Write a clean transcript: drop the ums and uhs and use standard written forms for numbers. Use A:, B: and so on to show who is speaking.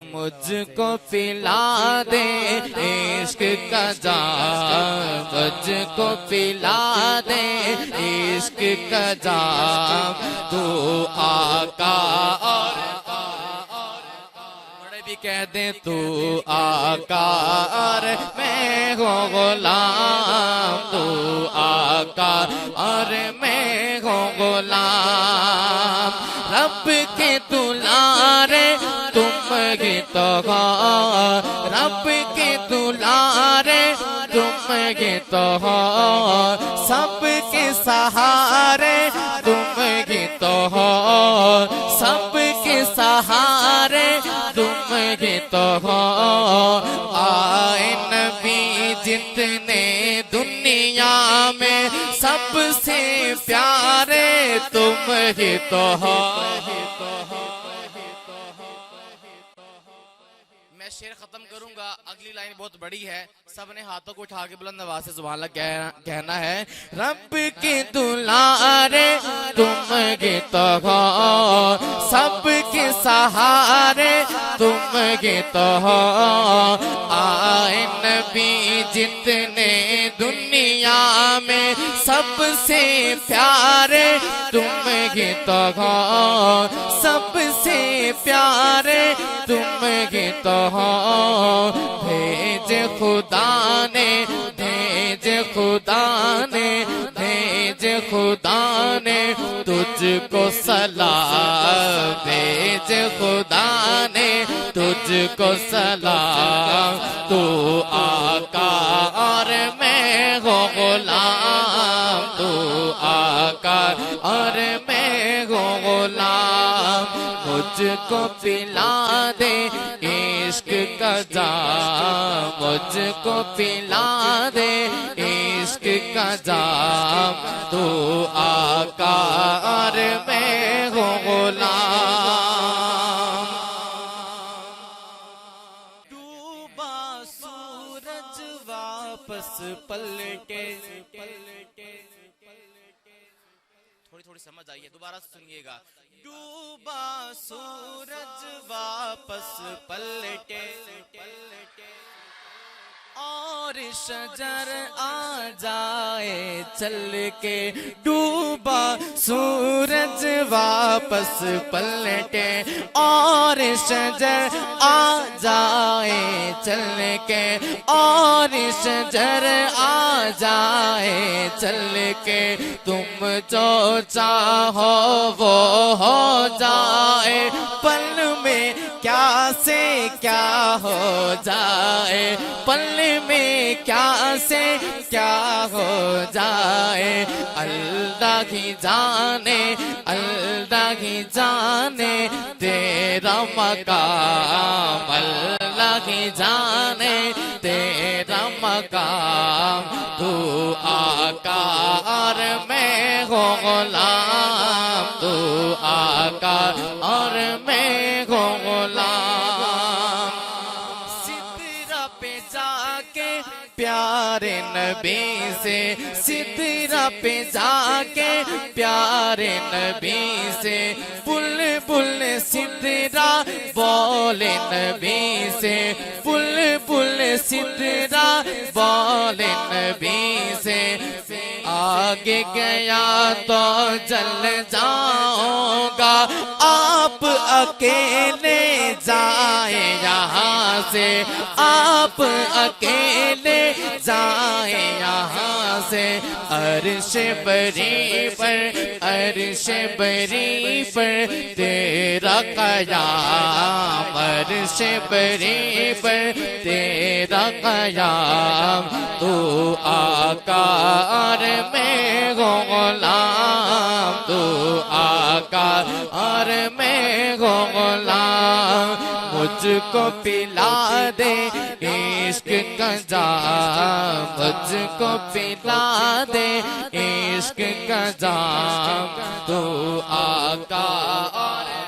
A: मुझको पिला दे इश्क का जाम, मुझको पिला दे इश्क का जाम। तू आका और बड़े भी कह दे तू आका और मैं हो गुलाम, तू आका और मैं हो गुलाम। रब के दुलारे तुम ही तो हो, रब के दुलारे तुम ही तो हो, सबके सहारे तुम ही तो हो, सबके सहारे तुम ही तो हो। आए नबी जितने दुनिया में सबसे प्यारे तुम ही तो हो। मैं शेर खत्म करूंगा, अगली लाइन बहुत बड़ी है, सबने हाथों को उठा के बुलंद आवाज से सुभान अल्लाह कहना है। रब के दुलारे तुम ही तो हो, सबके सहारे तुम ही तो हो। आए नबी जितने दुनिया में सबसे प्यारे तुम ही तो हो, सबसे प्यारे तुम ही तो हो। भेज खुदा ने, भेज खुदा ने, भेज खुदा ने तुझको सलाम, भेज खुदा ने तुझको सलाम। तू आका और मैं हो गुलाम, तू आका और मैं हो गुलाम। मुझको पिला दे इश्क का जाम, मुझको पिला दे इश्क का जाम। तू आका और मैं हो गुलाम। डूबा सूरज वापस पलटे, थोड़ी थोड़ी समझ आई है, दोबारा सुनिएगा। डूबा सूरज वापस पलटे और शजर आ जाए चल के। डूबा सूरज वापस पलटे और शजर आ जाए चल के, और शजर आ जाए चल के। तुम जो चाहो वो हो जाए, पल में क्या से क्या हो जाए, पल में क्या से क्या हो जाए। अल्लाह ही जाने, अल्लाह ही जाने तेरा मकाम, अल्लाह ही जाने तेरा मकाम। तू आका और मैं हो गुलाम, तू आका और मैं हो गुलाम। सिदरा पे जाके प्यारे नबी से, सिदरा पे जाके प्यारे नबी से, बुलबुल सिदरा बोले नबी से, बुलबुल सिदरा बोले नबी से। आगे गया तो जल जाऊंगा, आप अकेले जाए यहाँ से, आप अकेले जाए यहाँ से। अर्श बरी पर, अर्श बरी पर तेरा कयाम, अर्श बरी पर तेरा कयाम। तू आका और मैं हो गुलाम, तू आका और मैं हो गुलाम। मुझको पिला दे इश्क का जाम, मुझको पिला दे इश्क का जाम। तू आका और